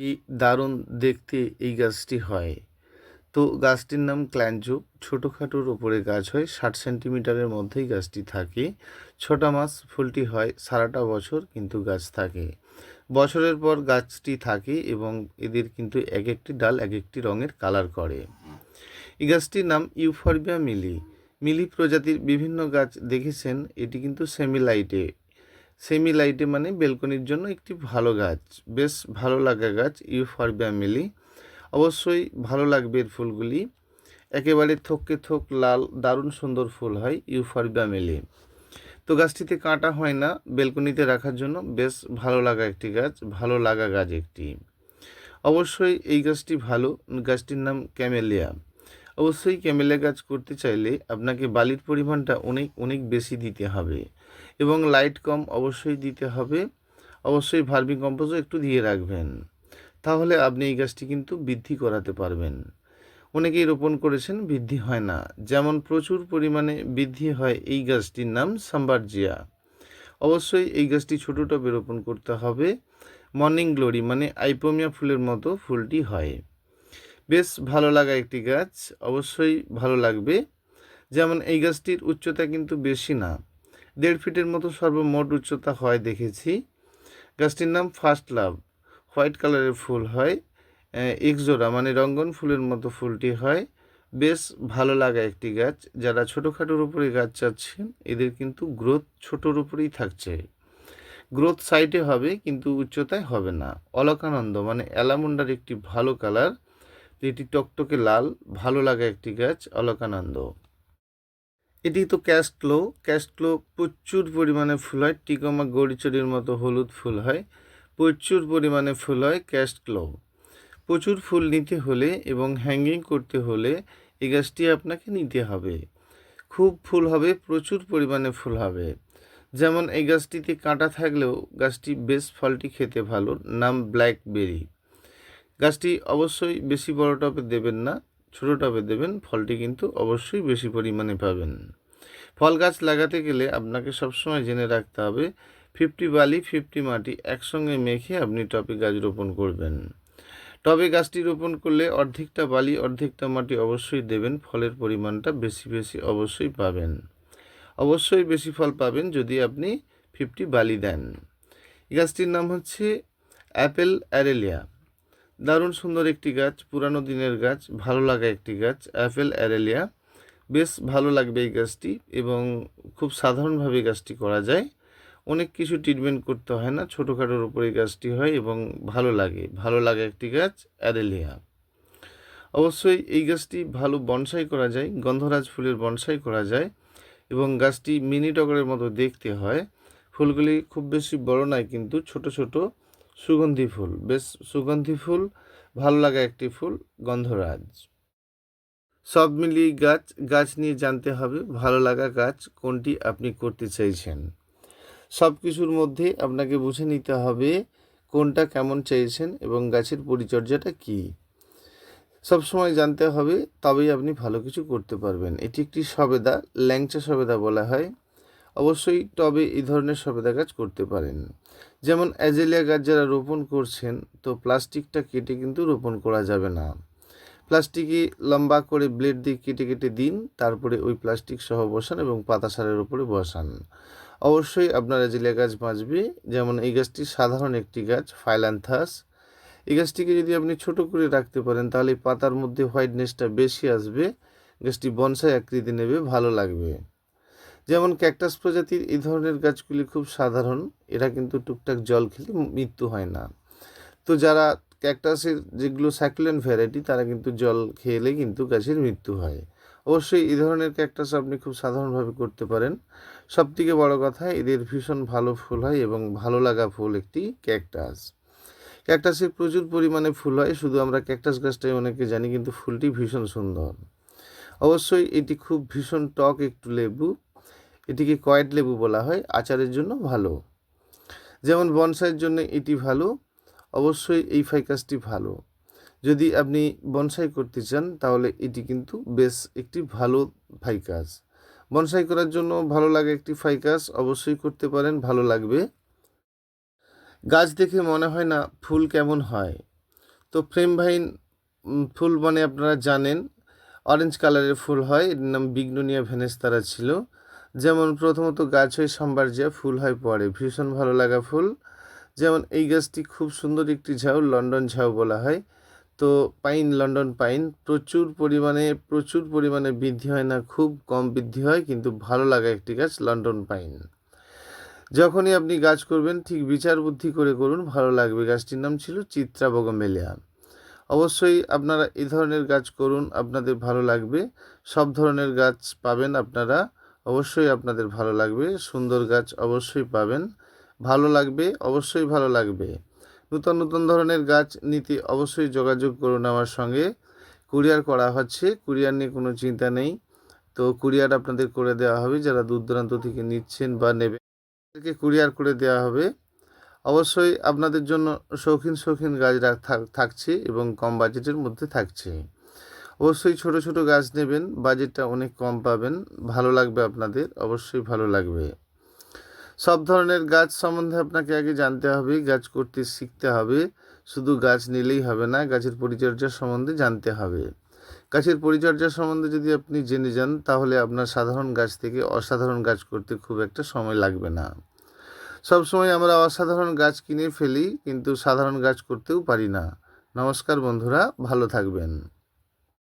কি দারুণ দেখতে এই গাছটি হয়। তো গাছটির নাম ক্ল্যাঞ্জো। ছোটোখাটোর ওপরে গাছ হয়, 60 সেন্টিমিটারের মধ্যেই গাছটি থাকে। ছোটা মাছ ফুলটি হয় সারাটা বছর, কিন্তু গাছ থাকে বছরের পর গাছটি থাকে এবং এদের কিন্তু এক একটি ডাল এক একটি রঙের কালার করে। এই গাছটির নাম ইউফরবিয়া মিলি। মিলি প্রজাতির বিভিন্ন গাছ দেখেছেন, এটি কিন্তু সেমিলাইটে। সেমিলাইটে মানে বেলকনির জন্য একটি ভালো গাছ, বেশ ভালো লাগা গাছ ইউফরবিয়া মিলি। অবশ্যই ভালো লাগবে এর ফুলগুলি, একেবারে থোককে থোক লাল, দারুণ সুন্দর ফুল হয় ইউফরবিয়া মিলি। তো গাছটিতে কাঁটা হয় না, বেলকনিতে রাখার জন্য বেশ ভালো লাগা একটি গাছ, ভালো লাগা গাছ একটি। অবশ্যই এই গাছটি ভালো, গাছটির নাম ক্যামেলিয়া। অবশ্যই ক্যামেলিয়া গাছ করতে চাইলে আপনাকে বালির পরিমাণটা অনেক অনেক বেশি দিতে হবে এবং লাইট কম অবশ্যই দিতে হবে। অবশ্যই ভার্মি কম্পোজও একটু দিয়ে রাখবেন, তাহলে আপনি এই গাছটি কিন্তু বৃদ্ধি করাতে পারবেন। অনেকেই রোপণ করেছেন, বৃদ্ধি হয় না। যেমন প্রচুর পরিমাণে বৃদ্ধি হয় এই গাছটির নাম সাম্বারজিয়া। অবশ্যই এই গাছটি ছোটো টবে রোপণ করতে হবে। মর্নিং গ্লোরি মানে আইপোমিয়া ফুলের মতো ফুলটি হয়, বেশ ভালো লাগা একটি গাছ, অবশ্যই ভালো লাগবে। যেমন এই গাছটির উচ্চতা কিন্তু বেশি না, 1.5 ফিটের মতো সর্বমোট উচ্চতা হয় দেখেছি। গাছটির নাম ফার্স্ট লাভ। হোয়াইট কালারের ফুল হয়, একজোড়া মানে রঙ্গন ফুলের মতো ফুলটি হয়, বেশ ভালো লাগা একটি গাছ। যারা ছোটোখাটোর উপরে গাছ চাচ্ছেন, এদের কিন্তু গ্রোথ ছোটোর উপরেই থাকছে, গ্রোথ সাইডে হবে কিন্তু উচ্চতায় হবে না। অলকানন্দ মানে অ্যালামুন্ডার একটি ভালো কালার, এটি টকটকে লাল, ভালো লাগা একটি গাছ অলকানন্দ। এটি তো ক্যাস্টলো। ক্যাস্টলো প্রচুর পরিমাণে ফুল হয়, টিকমা গড়িচড়ির মতো হলুদ ফুল হয়, প্রচুর পরিমাণে ফুল হয় ক্যাস্টলো। প্রচুর ফুল নিতে হলে এবং হ্যাঙ্গিং করতে হলে এই গাছটি আপনাকে নিতে হবে। খুব ফুল হবে, প্রচুর পরিমাণে ফুল হবে। যেমন এই গাছটিতে কাঁটা থাকলেও গাছটি বেশ ফলটি খেতে ভালো, নাম ব্ল্যাকবেরি। গাছটি অবশ্যই বেশি বড় টবে দেবেন না, ছোটো টবে দেবেন, ফলটি কিন্তু অবশ্যই বেশি পরিমাণে পাবেন। ফল গাছ লাগাতে গেলে আপনাকে সবসময় জেনে রাখতে হবে 50 বালি 50 মাটি একসঙ্গে মেখে আপনি টবে গাছ রোপণ করবেন। টবে গাছটি রোপণ করলে অর্ধেকটা বালি অর্ধেকটা মাটি অবশ্যই দেবেন, ফলের পরিমাণটা বেশি বেশি অবশ্যই পাবেন। অবশ্যই বেশি ফল পাবেন যদি আপনি 50 বালি দেন। এই গাছটির নাম হচ্ছে অ্যাপেল অ্যারেলিয়া। দারুণ সুন্দর একটি গাছ, পুরানো দিনের গাছ, ভালো লাগা একটি গাছ অ্যাপেল অ্যারেলিয়া। বেশ ভালো লাগবে এই গাছটি এবং খুব সাধারণভাবে গাছটি করা যায়, অনেক কিছু ট্রিটমেন্ট করতে হয় না, ছোটোখাটোর উপরে গাছটি হয় এবং ভালো লাগে, ভালো লাগে একটি গাছ অ্যারেলিয়া। অবশ্যই এই গাছটি ভালো বনসাই করা যায়, গন্ধরাজ ফুলের বনসাই করা যায় এবং গাছটি মিনি টগরের মতো দেখতে হয়। ফুলগুলি খুব বেশি বড় নয়, কিন্তু ছোট ছোট সুগন্ধি ফুল, বেশ সুগন্ধি ফুল, ভালো লাগা একটি ফুল গন্ধরাজ। সব মিলিয়ে গাছ গাছ নিয়ে জানতে হবে ভালো লাগা গাছ কোনটি আপনি করতে চাইছেন। সব কিছুর মধ্যে আপনাকে বুঝে নিতে হবে কোনটা কেমন চাইছেন এবং গাছের পরিচর্যাটা কী সবসময় জানতে হবে, তবেই আপনি ভালো কিছু করতে পারবেন। এটি একটি সবেদা, ল্যাংচা সবেদা বলা হয়। অবশ্যই টবে এই ধরনের সবেদা গাছ করতে পারেন। যেমন অ্যাজেলিয়া গাছ যারা রোপণ করছেন, তো প্লাস্টিকটা কেটে কিন্তু রোপণ করা যাবে না। প্লাস্টিকে লম্বা করে ব্লেড দিয়ে কেটে কেটে দিন, তারপরে ওই প্লাস্টিক সহ বসান এবং পাতা সারের উপরে বসান। অবশ্যই আপনার অ্যাজেলিয়া গাছ বাঁচবে। যেমন এই গাছটি সাধারণ একটি গাছ, ফাইলান্থাস। এই গাছটিকে যদি আপনি ছোট করে রাখতে পারেন, তাহলে পাতার মধ্যে হোয়াইটনেসটা বেশি আসবে, গাছটি বনসাই আকৃতি নেবে, ভালো লাগবে। যেমন ক্যাকটাস প্রজাতির এই ধরনের গাছগুলি খুব সাধারণ, এরা কিন্তু টুকটাক জল খেলে মৃত্যু হয় না। তো যারা ক্যাকটাসের যেগুলো সাকুলেন্ট ভ্যারাইটি, তারা কিন্তু জল খেলে কিন্তু গাছের মৃত্যু হয়। অবশ্যই এই ধরনের ক্যাকটাস আপনি খুব সাধারণভাবে করতে পারেন। সবথেকে বড় কথা, এদের ভীষণ ভালো ফুল হয় এবং ভালো লাগা ফুল একটি ক্যাকটাস। ক্যাকটাসের প্রচুর পরিমাণে ফুল হয়, শুধু আমরা ক্যাকটাস গাছটাই অনেকে জানি, কিন্তু ফুলটি ভীষণ সুন্দর। অবশ্যই এটি খুব ভীষণ টক একটু লেবু, এটিকে কয়েড লেবু বলা হয়, আচারের জন্য ভালো। যেমন বনসাইয়ের জন্য এটি ভালো, অবশ্যই এই ফাইকাসটি ভালো। যদি আপনি বনসাই করতে চান, তাহলে এটি কিন্তু বেশ একটি ভালো ফাইকাস। বনসাই করার জন্য ভালো লাগে একটি ফাইকাস, অবশ্যই করতে পারেন, ভালো লাগবে। গাছ দেখে মনে হয় না ফুল কেমন হয়, তো ফ্রেম ভাইন ফুল মানে আপনারা জানেন অরেঞ্জ কালারের ফুল হয়, এর নাম বিগনোনিয়া ভেনেস্তারা ছিল। যেমন প্রথমত গাছ হয় সম্বারজিয়া, ফুল হয় পরে, ভীষণ ভালো লাগা ফুল। যেমন এই গাছটি খুব সুন্দর একটি ঝাউ, লন্ডন ঝাউ বলা হয়। তো পাইন, লন্ডন পাইন প্রচুর পরিমাণে বৃদ্ধি হয় না, খুব কম বৃদ্ধি হয়, কিন্তু ভালো লাগা একটি গাছ লন্ডন পাইন। যখনই আপনি গাছ করবেন ঠিক বিচার বুদ্ধি করে করুন, ভালো লাগবে। গাছটির নাম ছিল চিত্রা বোগামেলিয়া। অবশ্যই আপনারা এই ধরনের গাছ করুন, আপনাদের ভালো লাগবে। সব ধরনের গাছ পাবেন আপনারা, অবশ্যই আপনাদের ভালো লাগবে। সুন্দর গাছ অবশ্যই পাবেন, ভালো লাগবে, অবশ্যই ভালো লাগবে। নতুন নতুন ধরনের গাছ নিতে অবশ্যই যোগাযোগ করুন আমার সঙ্গে। কুরিয়ার করা হচ্ছে, কুরিয়ার নিয়ে কোনো চিন্তা নেই। তো কুরিয়ার আপনাদের করে দেওয়া হবে, যারা দূর দূরান্ত থেকে নিচ্ছেন বা নেবেন তাদেরকে কুরিয়ার করে দেওয়া হবে। অবশ্যই আপনাদের জন্য শৌখিন শৌখিন গাছ থাকছে এবং কম বাজেটের মধ্যে থাকছে। অবশ্যই ছোট ছোট গাছ নেবেন, বাজেটটা অনেক কম পাবেন, ভালো লাগবে আপনাদের, অবশ্যই ভালো লাগবে। সব ধরনের গাছ সম্বন্ধে আপনাকে আগে জানতে হবে, গাছ করতে শিখতে হবে। শুধু গাছ নিলেই হবে না, গাছের পরিচর্যা সম্বন্ধে জানতে হবে। গাছের পরিচর্যা সম্বন্ধে যদি আপনি জেনে যান, তাহলে আপনার সাধারণ গাছ থেকে অসাধারণ গাছ করতে খুব একটা সময় লাগবে না। সবসময় আমরা অসাধারণ গাছ কিনে ফেলি, কিন্তু সাধারণ গাছ করতেও পারি না। নমস্কার বন্ধুরা, ভালো থাকবেন।